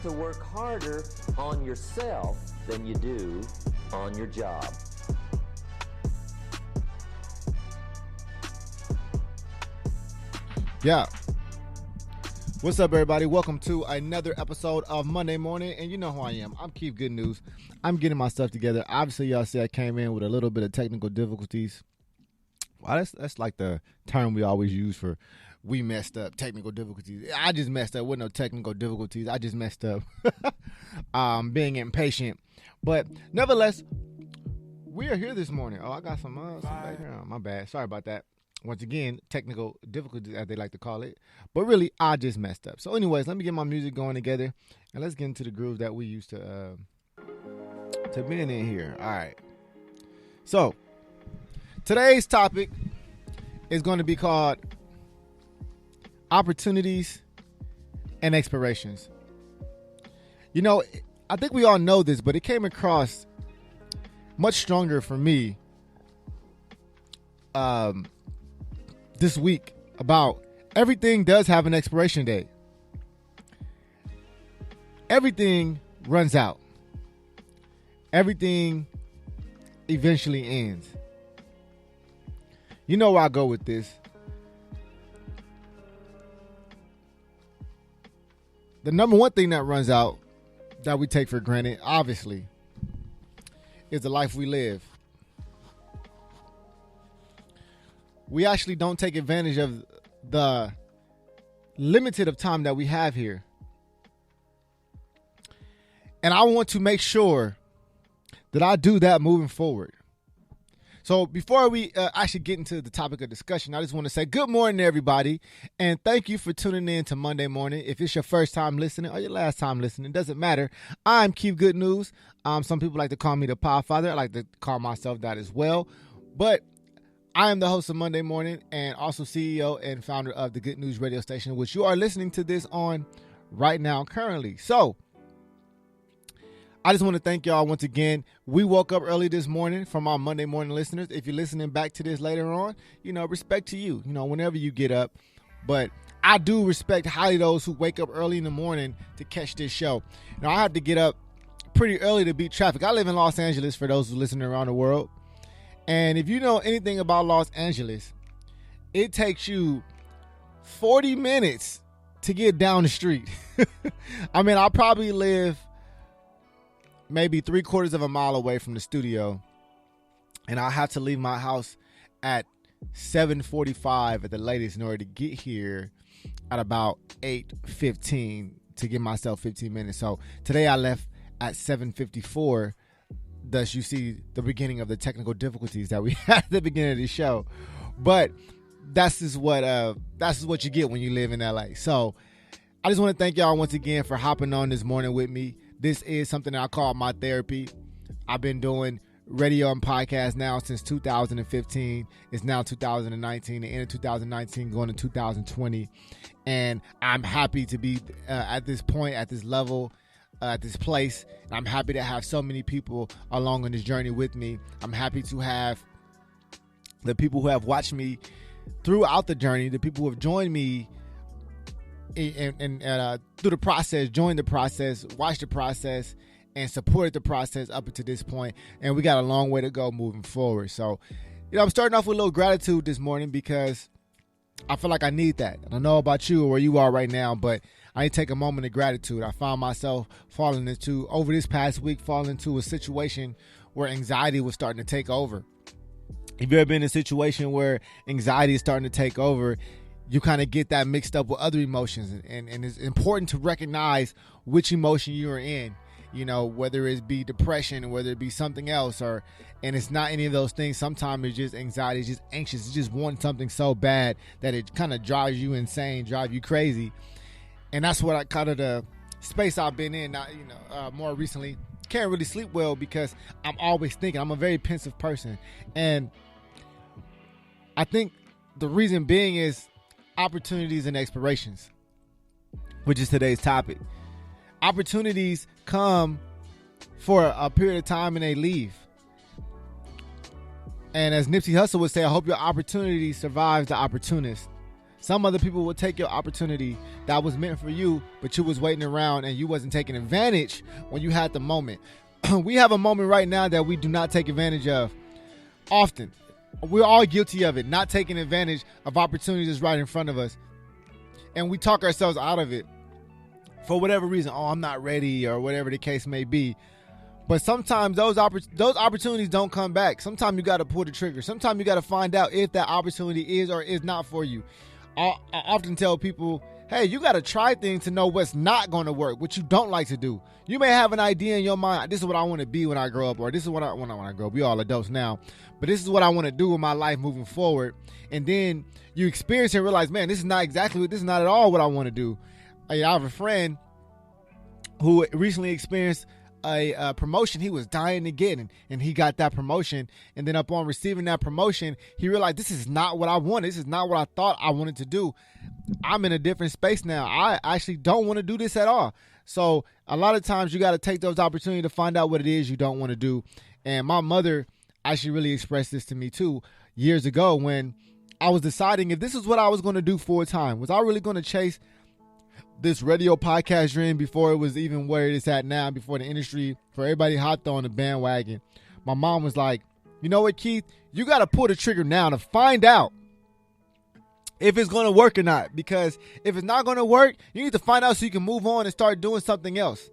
to work harder on yourself than you do on your job. Yeah. What's up, everybody? Welcome to another episode of Monday Morning. And you know who I am. I'm Keith Good News. I'm getting my stuff together. Obviously, y'all see I came in with a little bit of technical difficulties. Well, that's like the term we always use for we messed up, technical difficulties. I just messed up with no technical difficulties. I just messed up being impatient. But nevertheless, we are here this morning. Oh, I got some background. My bad. Sorry about that. Once again, technical difficulties, as they like to call it. But really, I just messed up. So anyways, let me get my music going together. And let's get into the groove that we used to being in here. All right. So, today's topic is going to be called Opportunities and Expirations. You know, I think we all know this, but it came across much stronger for me this week about everything does have an expiration date. Everything runs out. Everything eventually ends. You know where I go with this. The number one thing that runs out that we take for granted, obviously, is the life we live. We actually don't take advantage of the limited of time that we have here. And I want to make sure that I do that moving forward. So before we actually get into the topic of discussion, I just want to say good morning, everybody. And thank you for tuning in to Monday Morning. If it's your first time listening or your last time listening, it doesn't matter. I'm Keith Good News. Some people like to call me the Podfather. I like to call myself that as well. But I am the host of Monday Morning and also CEO and founder of the Good News radio station, which you are listening to this on right now currently. So I just want to thank y'all once again. We woke up early this morning from our Monday morning listeners. If you're listening back to this later on, respect to you, whenever you get up. But I do respect highly those who wake up early in the morning to catch this show. Now, I have to get up pretty early to beat traffic. I live in Los Angeles for those who listen around the world. And if you know anything about Los Angeles, it takes you 40 minutes to get down the street. I mean, I probably live maybe 3/4 of a mile away from the studio, and I have to leave my house at 7:45 at the latest in order to get here at about 8:15 to give myself 15 minutes. So today I left at 7:54. Thus, you see the beginning of the technical difficulties that we had at the beginning of the show. But that's just what you get when you live in LA. So I just want to thank y'all once again for hopping on this morning with me. This is something that I call my therapy. I've been doing radio and podcast now since 2015. It's now 2019, the end of 2019, going to 2020. And I'm happy to be at this point, at this level, at this place. And I'm happy to have so many people along on this journey with me. I'm happy to have the people who have watched me throughout the journey, the people who have joined me and through the process, joined the process, watched the process, and supported the process up to this point. And we got a long way to go moving forward. So, I'm starting off with a little gratitude this morning because I feel like I need that. I don't know about you or where you are right now, but I need to take a moment of gratitude. I found myself over this past week, falling into a situation where anxiety was starting to take over. If you've ever been in a situation where anxiety is starting to take over, you kind of get that mixed up with other emotions. And it's important to recognize which emotion you're in, whether it be depression, whether it be something else, and it's not any of those things. Sometimes it's just anxiety, it's just anxious. It's just wanting something so bad that it kind of drives you insane, drives you crazy. And that's what I kind of the space I've been in, more recently. Can't really sleep well because I'm always thinking. I'm a very pensive person. And I think the reason being is opportunities and expirations, which is today's topic. Opportunities come for a period of time and they leave. And as Nipsey Hussle would say, I hope your opportunity survives the opportunist. Some other people will take your opportunity that was meant for you, but you was waiting around and you wasn't taking advantage when you had the moment. We have a moment right now that we do not take advantage of often. We're all guilty of it, not taking advantage of opportunities that's right in front of us. And we talk ourselves out of it for whatever reason. Oh, I'm not ready, or whatever the case may be. But sometimes those opportunities don't come back. Sometimes you got to pull the trigger. Sometimes you got to find out if that opportunity is or is not for you. I often tell people, hey, you got to try things to know what's not going to work, what you don't like to do. You may have an idea in your mind. This is what I want to be when I grow up, or this is what when I grow up. We all adults now, but this is what I want to do in my life moving forward. And then you experience and realize, man, this is not at all what I want to do. I have a friend who recently experienced a promotion he was dying to get, and he got that promotion. And then upon receiving that promotion, he realized, this is not what I wanted. This is not what I thought I wanted to do. I'm in a different space now. I actually don't want to do this at all. So a lot of times you got to take those opportunities to find out what it is you don't want to do. And my mother actually really expressed this to me too years ago when I was deciding if this is what I was going to do full time. Was I really going to chase this radio podcast dream before it was even where it is at now, before the industry, for everybody hopped on the bandwagon? My mom was like, you know what, Keith, you got to pull the trigger now to find out if it's going to work or not. Because if it's not going to work, you need to find out so you can move on and start doing something else.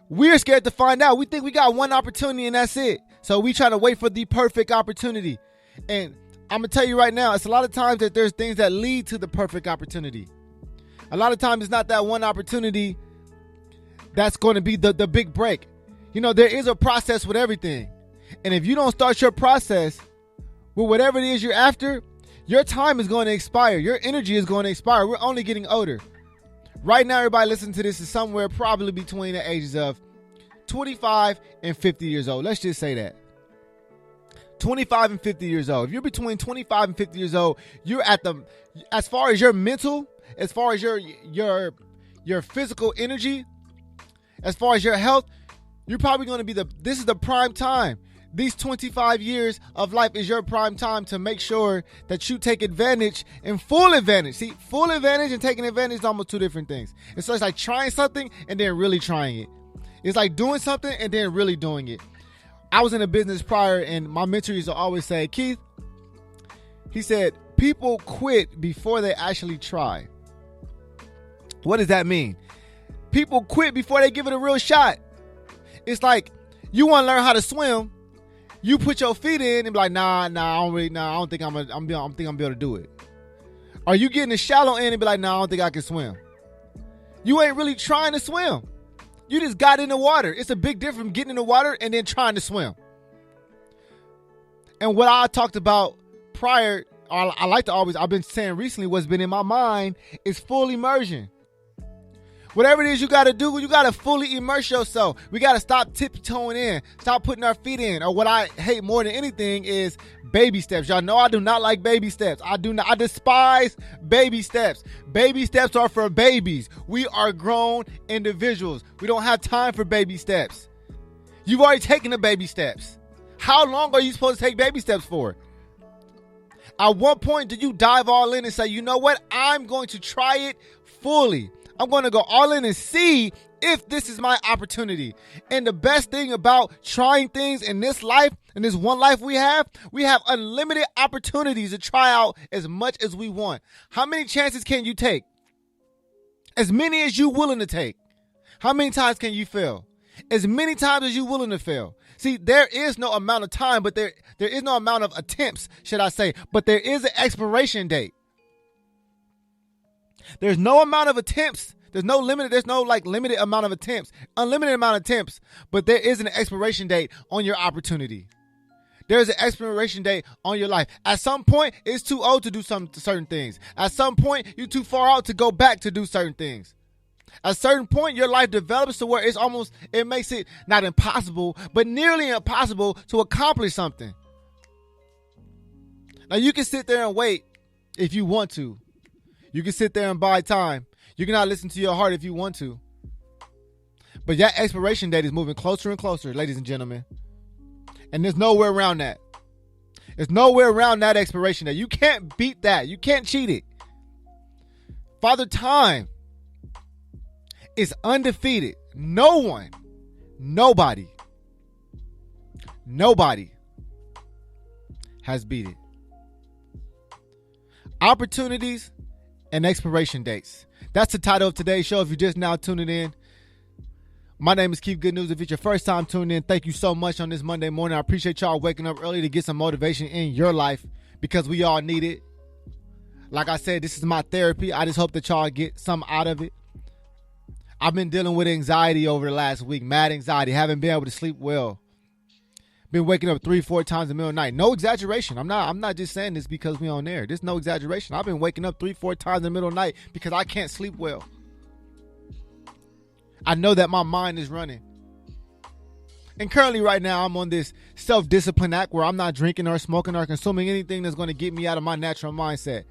We're scared to find out. We think we got one opportunity and that's it. So we try to wait for the perfect opportunity. And I'm going to tell you right now, it's a lot of times that there's things that lead to the perfect opportunity. A lot of times it's not that one opportunity that's going to be the big break. You know, there is a process with everything. And if you don't start your process with whatever it is you're after, your time is going to expire. Your energy is going to expire. We're only getting older. Right now, everybody listening to this is somewhere probably between the ages of 25 and 50 years old. Let's just say that. 25 and 50 years old. If you're between 25 and 50 years old, you're at the, as far as your mental, as far as your physical energy, as far as your health, you're probably going to be this is the prime time. These 25 years of life is your prime time to make sure that you take advantage and full advantage. See, full advantage and taking advantage is almost two different things. And so it's like trying something and then really trying it. It's like doing something and then really doing it. I was in a business prior, and my mentor used to always say, Keith, he said, people quit before they actually try. What does that mean? People quit before they give it a real shot. It's like you want to learn how to swim. You put your feet in and be like, I don't think I'm able to do it. Or you get in the shallow end and be like, I don't think I can swim. You ain't really trying to swim. You just got in the water. It's a big difference getting in the water and then trying to swim. And what I talked about prior, I've been saying recently, what's been in my mind is full immersion. Whatever it is you got to do, you got to fully immerse yourself. We got to stop tiptoeing in, stop putting our feet in. Or what I hate more than anything is baby steps. Y'all know I do not like baby steps. I despise baby steps. Baby steps are for babies. We are grown individuals. We don't have time for baby steps. You've already taken the baby steps. How long are you supposed to take baby steps for? At what point do you dive all in and say, you know what? I'm going to try it fully. I'm going to go all in and see if this is my opportunity. And the best thing about trying things in this life, in this one life we have unlimited opportunities to try out as much as we want. How many chances can you take? As many as you're willing to take. How many times can you fail? As many times as you're willing to fail. See, there is no amount of time, but there is no amount of attempts, should I say, but there is an expiration date. There's no amount of attempts. There's no limited amount of attempts, unlimited amount of attempts, but there is an expiration date on your opportunity. There's an expiration date on your life. At some point, it's too old to do certain things. At some point, you're too far out to go back to do certain things. At a certain point, your life develops to where it makes it not impossible, but nearly impossible to accomplish something. Now, you can sit there and wait if you want to. You can sit there and buy time. You cannot listen to your heart if you want to. But that expiration date is moving closer and closer, ladies and gentlemen. And there's nowhere around that. There's nowhere around that expiration date. You can't beat that. You can't cheat it. Father Time is undefeated. Nobody has beat it. Opportunities and expiration dates. That's the title of today's show. If you're just now tuning in, my name is Keith Good News. If it's your first time tuning in, thank you so much on this Monday morning. I appreciate y'all waking up early to get some motivation in your life because we all need it. Like I said, this is my therapy. I just hope that y'all get something out of it. I've been dealing with anxiety over the last week, mad anxiety, haven't been able to sleep well. Been waking up 3-4 times in the middle of the night. No exaggeration. I'm not just saying this because we on air. There's no exaggeration. I've been waking up 3-4 times in the middle of the night because I can't sleep well. I know that my mind is running. And currently right now I'm on this self-discipline act where I'm not drinking or smoking or consuming anything that's going to get me out of my natural mindset.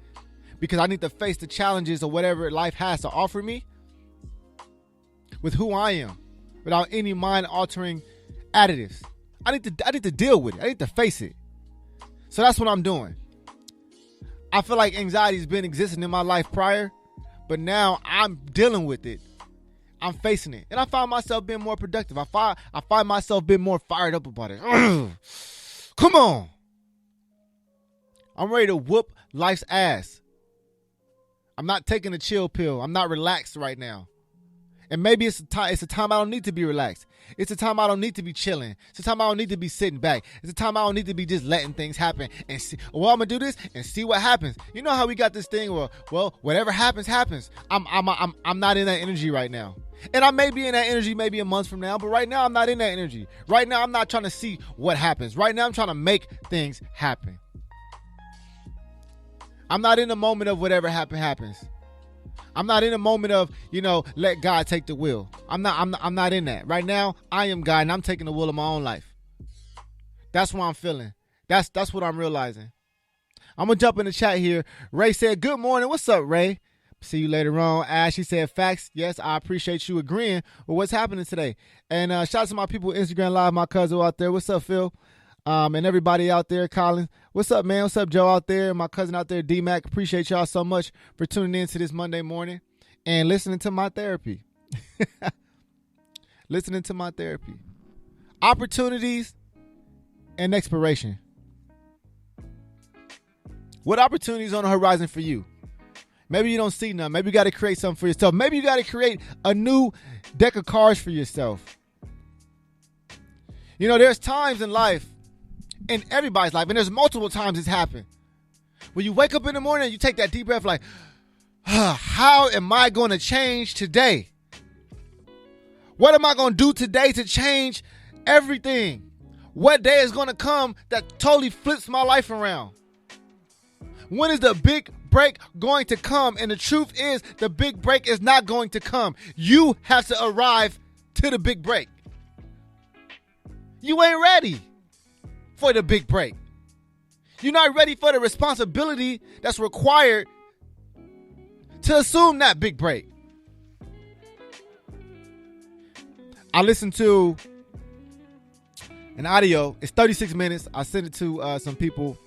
Because I need to face the challenges of whatever life has to offer me with who I am without any mind-altering additives. I need to deal with it. I need to face it. So that's what I'm doing. I feel like anxiety has been existing in my life prior, but now I'm dealing with it. I'm facing it. And I find myself being more productive. I find myself being more fired up about it. Come on. I'm ready to whoop life's ass. I'm not taking a chill pill. I'm not relaxed right now. And maybe it's a time I don't need to be relaxed. It's a time I don't need to be chilling. It's a time I don't need to be sitting back. It's a time I don't need to be just letting things happen and see. Well, I'm gonna do this and see what happens. You know how we got this thing where, well, whatever happens, happens. I'm not in that energy right now. And I may be in that energy maybe a month from now, but right now I'm not in that energy. Right now I'm not trying to see what happens. Right now I'm trying to make things happen. I'm not in the moment of whatever happens. I'm not in a moment of, let God take the wheel. I'm not in that. Right now, I am God and I'm taking the wheel of my own life. That's what I'm feeling. That's what I'm realizing. I'm going to jump in the chat here. Ray said, good morning. What's up, Ray? See you later on. Ashley said, facts. Yes, I appreciate you agreeing with what's happening today. And shout out to my people Instagram Live, my cousin out there. What's up, Phil? And everybody out there, Colin. What's up, man? What's up, Joe out there? My cousin out there, D-Mac. Appreciate y'all so much for tuning in to this Monday morning and listening to my therapy. Listening to my therapy. Opportunities and expiration. What opportunities on the horizon for you? Maybe you don't see none. Maybe you got to create something for yourself. Maybe you got to create a new deck of cards for yourself. There's times in life, in everybody's life, and there's multiple times it's happened. When you wake up in the morning, you take that deep breath like, how am I going to change today? What am I going to do today to change everything? What day is going to come that totally flips my life around? When is the big break going to come? And the truth is, the big break is not going to come. You have to arrive to the big break. You ain't ready for the big break. You're not ready for the responsibility that's required to assume that big break. I listened to an audio. It's 36 minutes. I sent it to some people,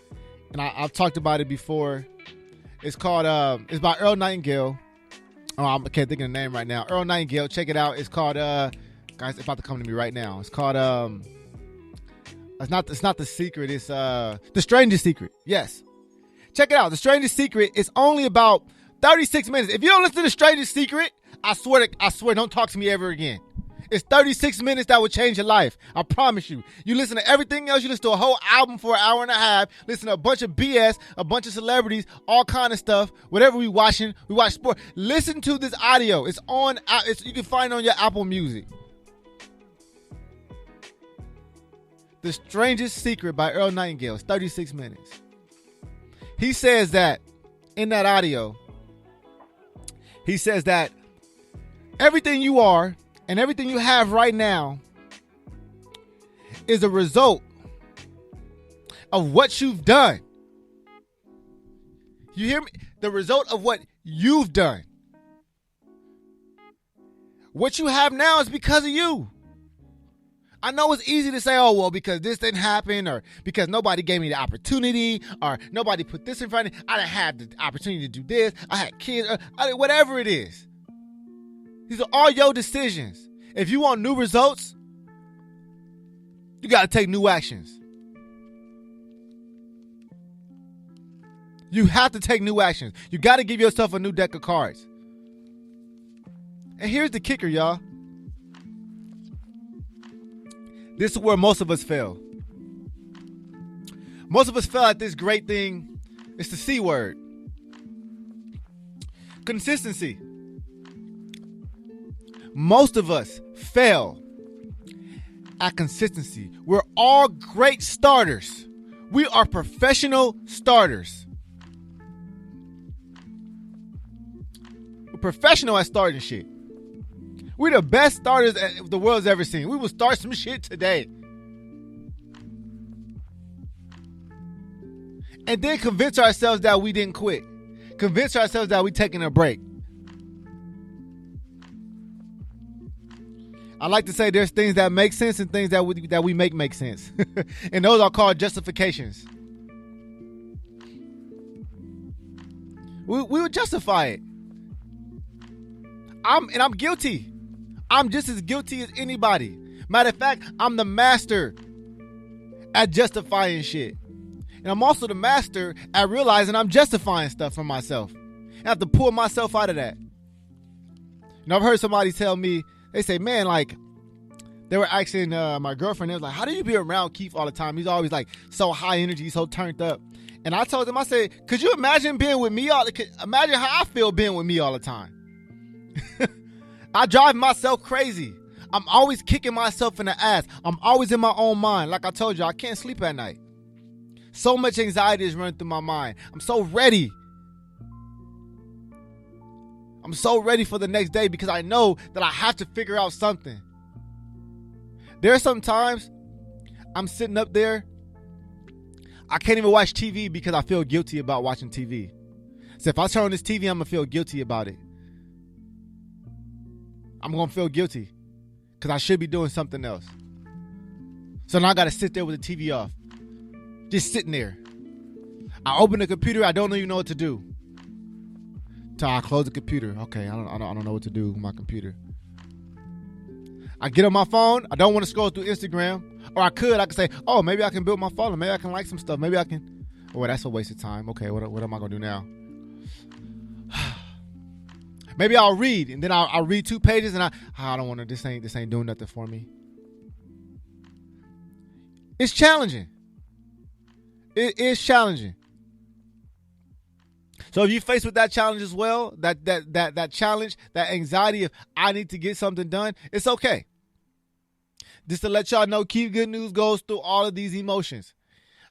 and I've talked about it before. It's called, it's by Earl Nightingale. Oh, I can't think of the name right now. Earl Nightingale. Check it out. It's called, guys, it's about to come to me right now. It's called, it's not The Secret. It's The Strangest Secret. Yes. Check it out. The Strangest Secret is only about 36 minutes. If you don't listen to The Strangest Secret, I swear, don't talk to me ever again. It's 36 minutes that will change your life. I promise you. You listen to everything else. You listen to a whole album for an hour and a half. Listen to a bunch of BS, a bunch of celebrities, all kind of stuff. Whatever we watching, we watch sport. Listen to this audio. It's on. You can find it on your Apple Music. The Strangest Secret by Earl Nightingale. It's 36 minutes. He says that in that audio, he says that everything you are and everything you have right now is a result of what you've done. You hear me? The result of what you've done. What you have now is because of you. I know it's easy to say, oh, well, because this didn't happen, or because nobody gave me the opportunity, or nobody put this in front of me. I didn't have the opportunity to do this. I had kids, whatever it is. These are all your decisions. If you want new results, you got to take new actions. You have to take new actions. You got to give yourself a new deck of cards. And here's the kicker, y'all. This is where most of us fail. Most of us fail at this great thing. It's the C word. Consistency. Most of us fail at consistency. We're all great starters. We are professional starters. We're professional at starting shit. We're the best starters the world's ever seen. We will start some shit today. And then convince ourselves that we didn't quit. Convince ourselves that we're taking a break. I like to say there's things that make sense and things that we make sense. And those are called justifications. We will justify it. I'm guilty. I'm just as guilty as anybody. Matter of fact, I'm the master at justifying shit. And I'm also the master at realizing I'm justifying stuff for myself. I have to pull myself out of that. I've heard somebody tell me, they say, man, like, they were asking my girlfriend, they was like, how do you be around Keith all the time? He's always like so high energy, so turned up. And I told them, I said, could you imagine being with me imagine how I feel being with me all the time. I drive myself crazy. I'm always kicking myself in the ass. I'm always in my own mind. Like I told you, I can't sleep at night. So much anxiety is running through my mind. I'm so ready. I'm so ready for the next day because I know that I have to figure out something. There are some times I'm sitting up there. I can't even watch TV because I feel guilty about watching TV. So if I turn on this TV, I'm going to feel guilty about it. I'm going to feel guilty because I should be doing something else. So now I got to sit there with the TV off. Just sitting there. I open the computer. I don't even know what to do. Till I close the computer. Okay, I don't know what to do with my computer. I get on my phone. I don't want to scroll through Instagram. Or I could say, oh, maybe I can build my following. Maybe I can like some stuff. Maybe I can. Oh, that's a waste of time. Okay, what am I going to do now? Maybe I'll read, and then I'll read 2 pages, and I don't want to. This ain't doing nothing for me. It's challenging. It is challenging. So if you're faced with that challenge as well, that challenge, that anxiety of I need to get something done, it's okay. Just to let y'all know, Keep Good News goes through all of these emotions.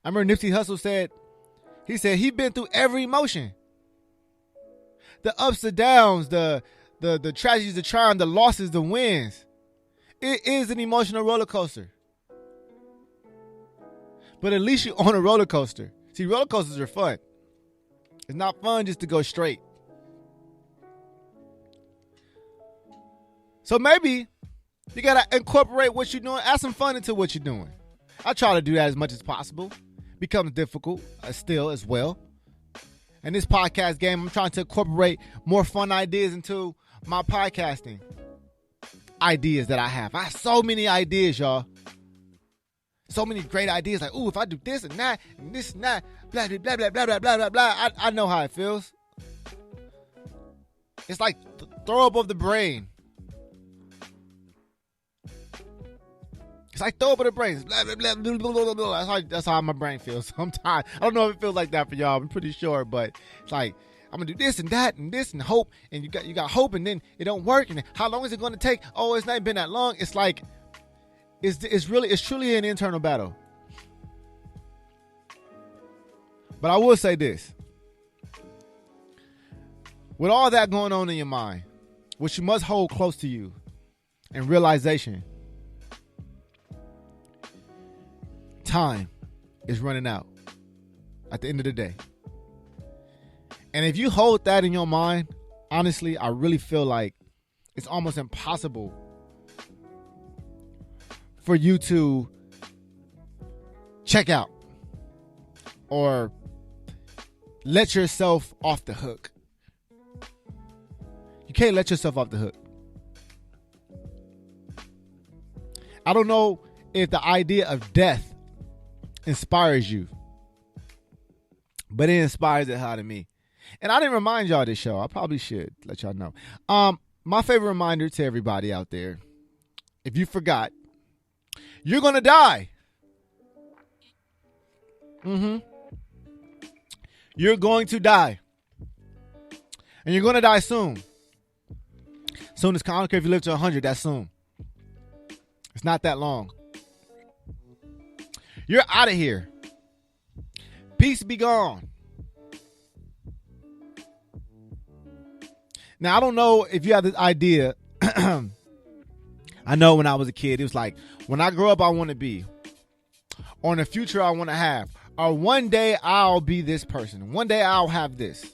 I remember Nipsey Hussle said he's been through every emotion. The ups, the downs, the tragedies, the triumphs, the losses, the wins. It is an emotional roller coaster. But at least you're on a roller coaster. See, roller coasters are fun. It's not fun just to go straight. So maybe you got to incorporate what you're doing. Add some fun into what you're doing. I try to do that as much as possible. Becomes difficult still as well. In this podcast game, I'm trying to incorporate more fun ideas into my podcasting ideas that I have. I have so many ideas, y'all. So many great ideas. Like, ooh, if I do this and that, and this and that, blah, blah, blah, blah, blah, blah, blah, blah, blah. I know how it feels. It's like throw up of the brain. It's like throw up of the brain. Blah, blah, blah, blah, blah, blah, blah. That's how my brain feels sometimes. I don't know if it feels like that for y'all. I'm pretty sure, but it's like I'm gonna do this and that and this and hope, and you got hope, and then it don't work. And how long is it gonna take? Oh, it's not been that long. It's like it's truly an internal battle. But I will say this. With all that going on in your mind, which you must hold close to you, and realization, time is running out at the end of the day. And if you hold that in your mind, honestly, I really feel like it's almost impossible for you to check out or let yourself off the hook. You can't let yourself off the hook. I don't know if the idea of death inspires you, but it inspires the hell out of me. And I didn't remind y'all this show. I probably should let y'all know. My favorite reminder to everybody out there, if you forgot, you're going to die. You're going to die. And you're going to die soon. Soon as, I don't care if you live to 100, that's soon. It's not that long. You're out of here. Peace be gone. Now, I don't know if you have this idea. I know when I was a kid, it was like, when I grow up, I want to be. Or in the future, I want to have. Or one day, I'll be this person. One day, I'll have this.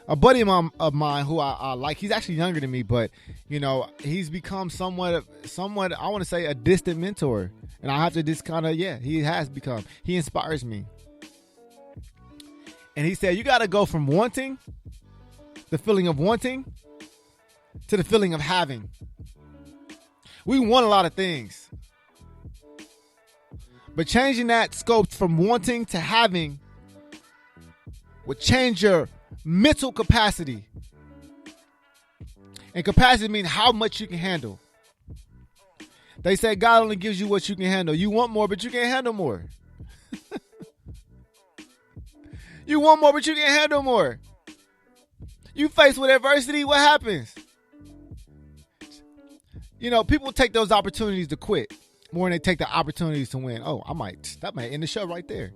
A buddy of mine who I like, he's actually younger than me, but, you know, he's become somewhat, I want to say, a distant mentor. And I have to just kind of, he has become. He inspires me. And he said, you got to go from wanting, the feeling of wanting, to the feeling of having. We want a lot of things. But changing that scope from wanting to having would change your mental capacity. And capacity means how much you can handle. They say God only gives you what you can handle. You want more, but you can't handle more. You want more, but you can't handle more. You face with adversity, what happens? You know, people take those opportunities to quit more than they take the opportunities to win. Oh, that might end the show right there.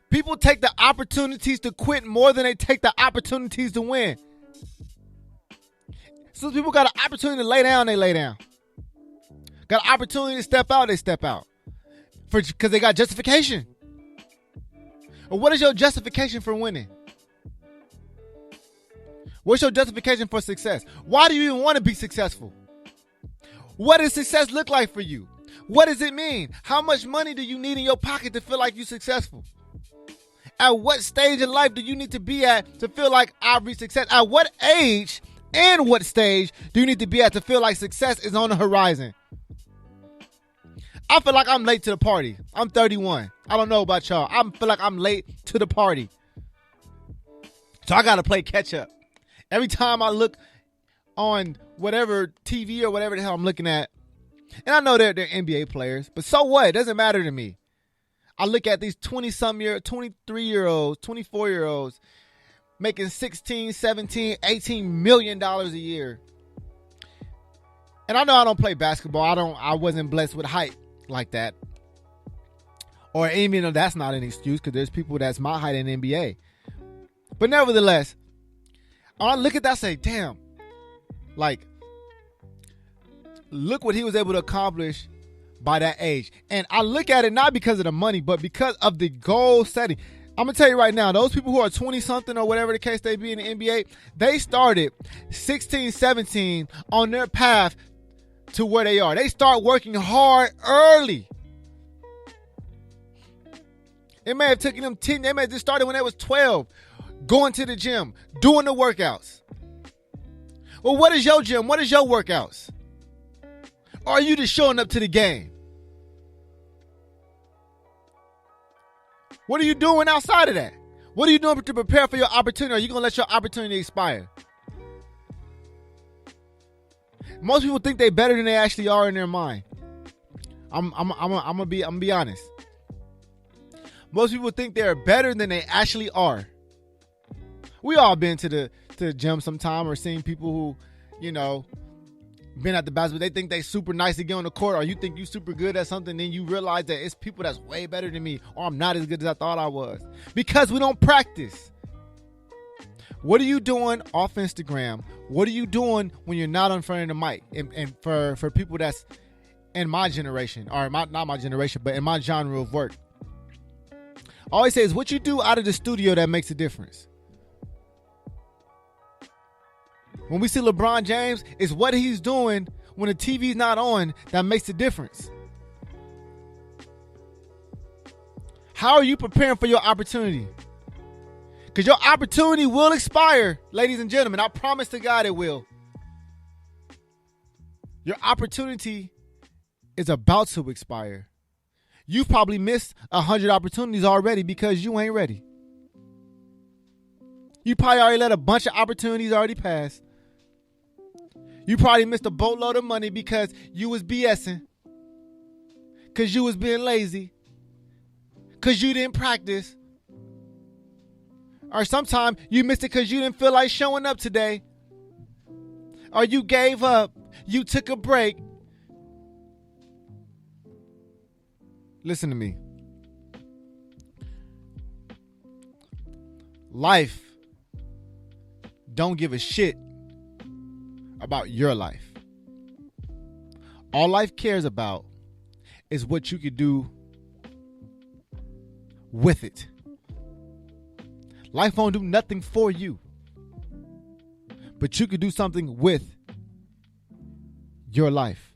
People take the opportunities to quit more than they take the opportunities to win. So people got an opportunity to lay down, they lay down. Got an opportunity to step out, they step out. Because they got justification. Or what is your justification for winning? What's your justification for success? Why do you even want to be successful? What does success look like for you? What does it mean? How much money do you need in your pocket to feel like you're successful? At what stage in life do you need to be at to feel like I've reached success? At what age and what stage do you need to be at to feel like success is on the horizon? I feel like I'm late to the party. I'm 31. I don't know about y'all. I feel like I'm late to the party. So I got to play catch up. Every time I look on whatever TV or whatever the hell I'm looking at, and I know they're NBA players, but so what? It doesn't matter to me. I look at these 23-year-olds, 24-year-olds making $16, $17, $18 million a year. And I know I don't play basketball. I wasn't blessed with height like that. Or even though that's not an excuse, because there's people that's my height in the NBA. But nevertheless, I look at that and say, damn, like, look what he was able to accomplish by that age. And I look at it not because of the money, but because of the goal setting. I'm going to tell you right now, those people who are 20-something or whatever the case they be in the NBA, they started 16, 17 on their path to where they are. They start working hard early. It may have taken them 10, they may have just started when they was 12, going to the gym, doing the workouts. Well, what is your gym? What is your workouts? Or are you just showing up to the game? What are you doing outside of that? What are you doing to prepare for your opportunity? Are you going to let your opportunity expire? Most people think they're better than they actually are in their mind. I'm gonna be honest. Most people think they're better than they actually are. We all been to the gym sometime or seen people who, you know, been at the basketball. They think they super nice to get on the court, or you think you super good at something, then you realize that it's people that's way better than me, or I'm not as good as I thought I was. Because we don't practice. What are you doing off Instagram? What are you doing when you're not in front of the mic? And for people that's in my generation, or not my generation, but in my genre of work, I always say, it's what you do out of the studio that makes a difference. When we see LeBron James, it's what he's doing when the TV's not on that makes a difference. How are you preparing for your opportunity? Because your opportunity will expire, ladies and gentlemen. I promise to God it will. Your opportunity is about to expire. You've probably missed 100 opportunities already because you ain't ready. You probably already let a bunch of opportunities already pass. You probably missed a boatload of money because you was BSing. Because you was being lazy. Because you didn't practice. Or sometimes you missed it because you didn't feel like showing up today. Or you gave up. You took a break. Listen to me. Life don't give a shit about your life. All life cares about is what you could do with it. Life won't do nothing for you, but you could do something with your life.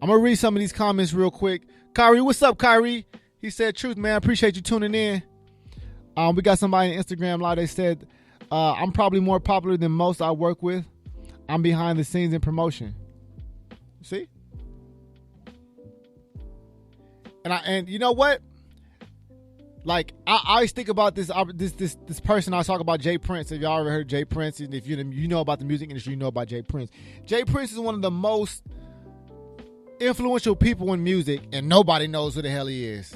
I'm going to read some of these comments real quick. Kyrie, what's up, Kyrie? He said, truth, man. I appreciate you tuning in. We got somebody on Instagram Live. They said, I'm probably more popular than most I work with. I'm behind the scenes in promotion. See? And you know what? Like, I always think about this person. I talk about Jay Prince. If y'all ever heard Jay Prince, and if you know about the music industry, you know about Jay Prince. Jay Prince is one of the most influential people in music, and nobody knows who the hell he is.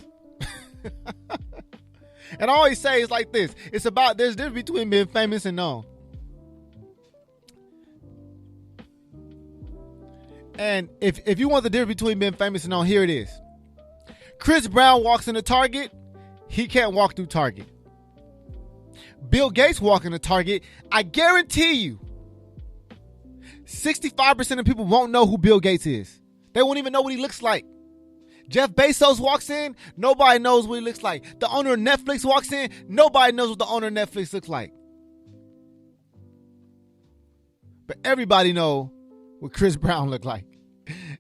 And I always say it's like this. It's about, there's a difference between being famous and known. And if you want the difference between being famous and known, here it is. Chris Brown walks into Target. He can't walk through Target. Bill Gates walking to Target. I guarantee you, 65% of people won't know who Bill Gates is. They won't even know what he looks like. Jeff Bezos walks in. Nobody knows what he looks like. The owner of Netflix walks in. Nobody knows what the owner of Netflix looks like. But everybody know what Chris Brown looked like.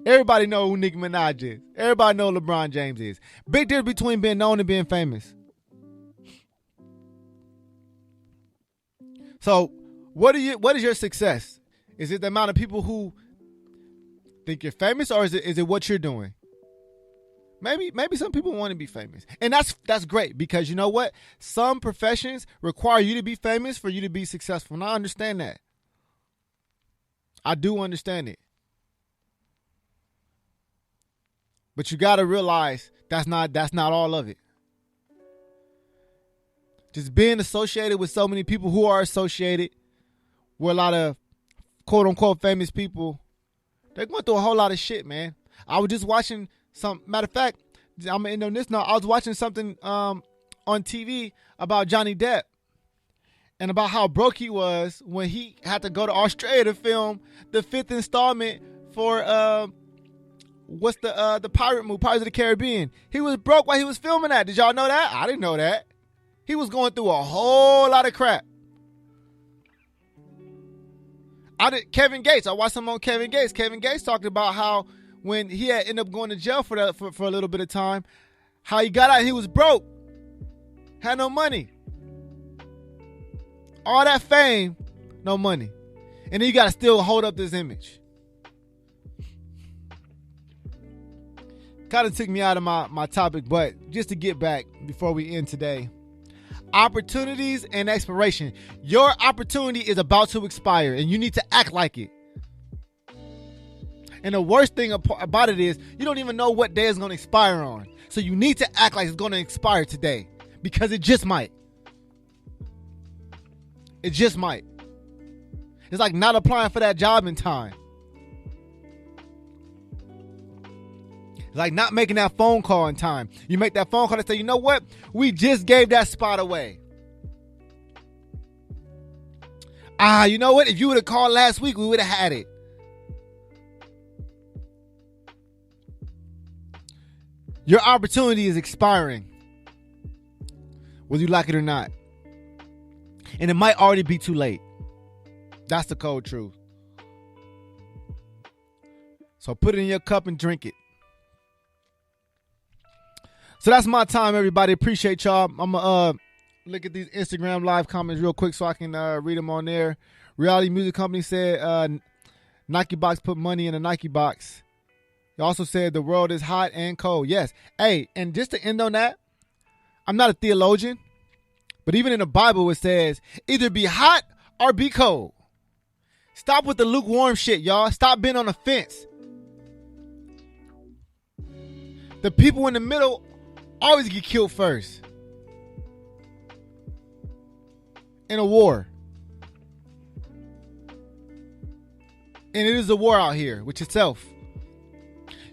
Everybody know who Nicki Minaj is. Everybody know who LeBron James is. Big difference between being known and being famous. So, what is your success? Is it the amount of people who think you're famous, or is it what you're doing? Maybe some people want to be famous. And that's great, because you know what? Some professions require you to be famous for you to be successful. And I understand that. I do understand it. But you got to realize that's not all of it. Just being associated with so many people who are associated with a lot of quote unquote famous people, they're going through a whole lot of shit, man. I was just watching matter of fact, I'm in on this now. I was watching something on TV about Johnny Depp and about how broke he was when he had to go to Australia to film the 5th installment for what's the pirate movie, Pirates of the Caribbean. He was broke while he was filming that. Did y'all know that? I didn't know that. He was going through a whole lot of crap. Kevin Gates. I watched him on Kevin Gates. Kevin Gates talked about how when he had ended up going to jail for a little bit of time, how he got out, he was broke, had no money. All that fame, no money. And then you got to still hold up this image. Kind of took me out of my topic, but just to get back before we end today. Opportunities and expiration. Your opportunity is about to expire, and you need to act like it. And the worst thing about it is you don't even know what day it's going to expire on. So you need to act like it's going to expire today, because it just might. It just might. It's like not applying for that job in time. It's like not making that phone call in time. You make that phone call and say, you know what? We just gave that spot away. You know what? If you would have called last week, we would have had it. Your opportunity is expiring, whether you like it or not. And it might already be too late. That's the cold truth. So put it in your cup and drink it. So that's my time, everybody. Appreciate y'all. I'm going to look at these Instagram live comments real quick so I can read them on there. Reality Music Company said Nike Box put money in a Nike box. He also said the world is hot and cold. Yes. Hey, and just to end on that, I'm not a theologian, but even in the Bible it says either be hot or be cold. Stop with the lukewarm shit, y'all. Stop being on the fence. The people in the middle always get killed first in a war. And it is a war out here with yourself.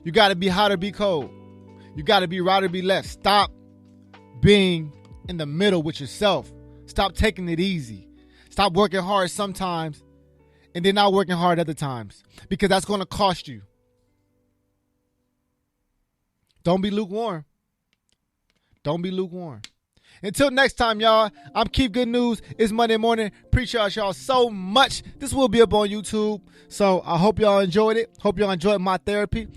You got to be hot or be cold. You got to be right or be left. Stop being in the middle with yourself. Stop taking it easy. Stop working hard sometimes and then not working hard other times, because that's going to cost you. Don't be lukewarm. Don't be lukewarm. Until next time, y'all, I'm Keith Good News. It's Monday morning. Appreciate y'all so much. This will be up on YouTube, so I hope y'all enjoyed it. Hope y'all enjoyed my therapy.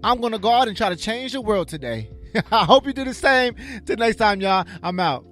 I'm going to go out and try to change the world today. I hope you do the same. Till next time, y'all, I'm out.